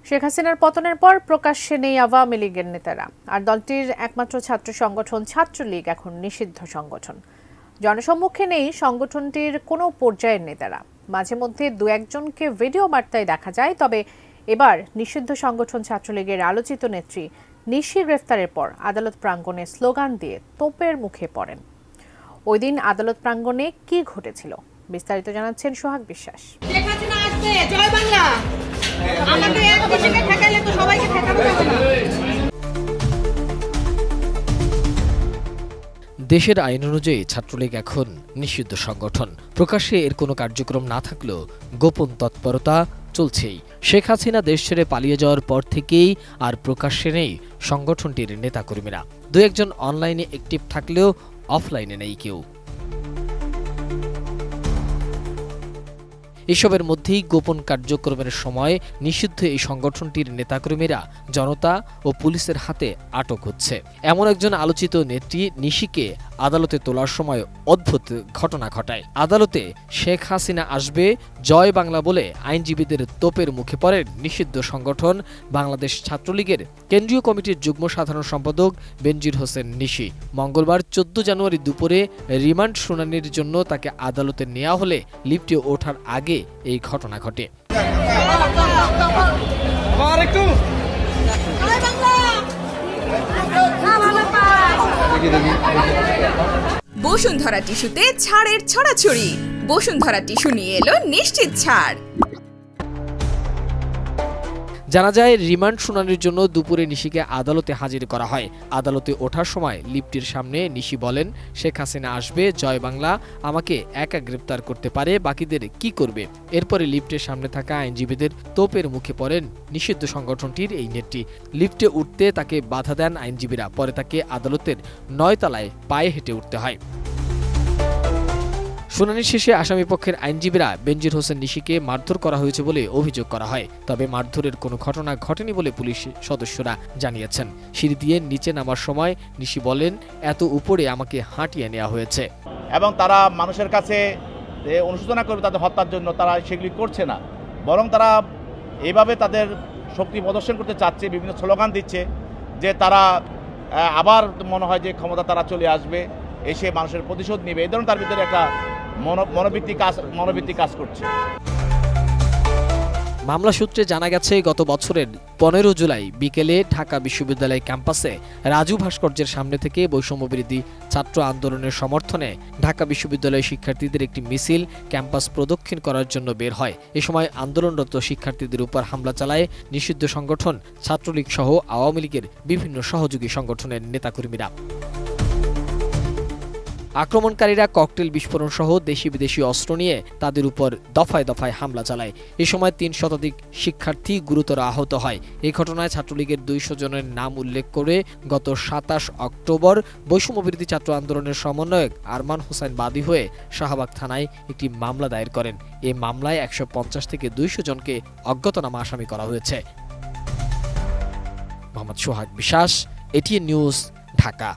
শেখ হাসিনার পতনের পর প্রকাশ্যে নেই আওয়ামী লীগের নেতারা, আর দলটির একমাত্র ছাত্র সংগঠন ছাত্রলীগ এখন নিষিদ্ধ সংগঠন। জনসম্মুখে নেই সংগঠনটির কোনো পর্যায়ের নেতারা। মাঝে মধ্যে দু একজনকে ভিডিও বার্তায় দেখা যায়, তবে এবার নিষিদ্ধ সংগঠন ছাত্রলীগের আলোচিত নেত্রী নিশি গ্রেফতারের পর আদালত প্রাঙ্গণে স্লোগান দিয়ে তোপের মুখে পড়েন। ওই দিন আদালত প্রাঙ্গণে কি ঘটেছিল বিস্তারিত জানাচ্ছেন সোহাগ বিশ্বাস। দেশের আইন অনুযায়ী ছাত্রলীগ এখন নিষিদ্ধ সংগঠন। প্রকাশ্যে এর কোনো কার্যক্রম না থাকলেও গোপন তৎপরতা চলছেই। শেখ হাসিনা দেশ ছেড়ে পালিয়ে যাওয়ার পর থেকেই আর প্রকাশ্যে নেই সংগঠনটির নেতাকর্মীরা। দু একজন অনলাইনে অ্যাক্টিভ থাকলেও অফলাইনে নেই কেউ। এসবের মধ্যেই গোপন কার্যক্রমের সময় নিষিদ্ধ এই সংগঠনটির নেতাকর্মীরা জনতা ও পুলিশের হাতে আটক হচ্ছে। এমন একজন আলোচিত নেত্রী নিশিকে আদালতে তোলার সময় অদ্ভুত ঘটনা ঘটায়। আদালতে শেখ হাসিনা আসবে জয় বাংলা বলে আইনজীবীদের তোপের মুখে পড়েন নিষিদ্ধ সংগঠন বাংলাদেশ ছাত্রলীগের কেন্দ্রীয় কমিটির যুগ্ম সাধারণ সম্পাদক বেনজির হোসেন নিশি। মঙ্গলবার 14 জানুয়ারি দুপুরে রিমান্ড শুনানির জন্য তাকে আদালতে নেওয়া হলে লিফটে ওঠার আগে এই ঘটনা ঘটে। বসুন্ধরা টিস্যুতে ছাড়ের ছড়াছড়ি। বসুন্ধরা টিস্যু নিয়ে এলো নিশ্চিত ছাড়। জানা যায়, রিমান্ড শুনানির জন্য দুপুরে নিশিকে আদালতে হাজির করা হয়। আদালতে ওঠার সময় লিফটের সামনে নিশি বলেন, শেখ হাসিনা আসবে জয় বাংলা, আমাকে একা গ্রেপ্তার করতে পারে, বাকিদের কি করবে? এরপরে লিফটের সামনে থাকা আইনজীবীদের তোপের মুখে পড়েন নিষিদ্ধ সংগঠনটির এই নেত্রী। লিফটে উঠতে তাকে বাধা দেন আইনজীবীরা। পরে তাকে আদালতের 9 তলায় পায়ে হেঁটে উঠতে হয়। শুনানি শেষে আসামিপক্ষের আইনজীবীরা বেনজির হোসেন নিশিকে মারধর করা হয়েছে বলে অভিযোগ করা হয়। তবে মারধরের কোনো ঘটনা ঘটেনি বলে পুলিশ সদস্যরা জানিয়েছেন। সিঁড়ি দিয়ে নিচে নামার সময় নিশি বলেন, এত উপরে আমাকে হাঁটিয়ে নেওয়া হয়েছে এবং তারা মানুষের কাছে অনুশোচনা করবে তাদের হত্যার জন্য, তারা সেগুলি করছে না, বরং তারা এইভাবে তাদের শক্তি প্রদর্শন করতে চাচ্ছে, বিভিন্ন স্লোগান দিচ্ছে যে তারা আবার মনে হয় যে ক্ষমতা তারা চলে আসবে, এসে মানুষের প্রতিশোধ নেবে। এই ধরনের তার ভিতরে একটা মনোবৃত্তি কাজ করছে। মামলা সূত্রে জানা গেছে, গত বছরের 15 জুলাই বিকেলে ঢাকা বিশ্ববিদ্যালয় ক্যাম্পাসে রাজু ভাস্কর্যের সামনে থেকে বৈষম্যবিরোধী ছাত্র আন্দোলনের সমর্থনে ঢাকা বিশ্ববিদ্যালয় শিক্ষার্থীদের একটি মিছিল ক্যাম্পাস প্রদক্ষিণ করার জন্য বের হয়। এ সময় আন্দোলনরত শিক্ষার্থীদের উপর হামলা চালায় নিষিদ্ধ সংগঠন ছাত্রলীগ সহ আওয়ামী লীগের বিভিন্ন সহযোগী সংগঠনের নেতাকর্মীরা। আক্রমণকারীরা ককটেল বিস্ফোরণ সহ দেশি বিদেশি অস্ত্র নিয়ে তাদের উপর দফায় দফায় হামলা চালায়। এ সময় 3 শতাধিক শিক্ষার্থী গুরুতর আহত হয়। এই ঘটনায় ছাত্রলীগের 200 জনের নাম উল্লেখ করে গত 27 অক্টোবর বৈষম্যবিরোধী ছাত্র আন্দোলনের সমন্বয়ক আরমান হোসেন বাদী হয়ে শাহবাগ থানায় একটি মামলা দায়ের করেন। এই মামলায় 150 থেকে 200 জনকে অজ্ঞাতনামা আসামি করা হয়েছে। মোহাম্মদ সোহাগ বিশ্বাস, এটিএন নিউজ, ঢাকা।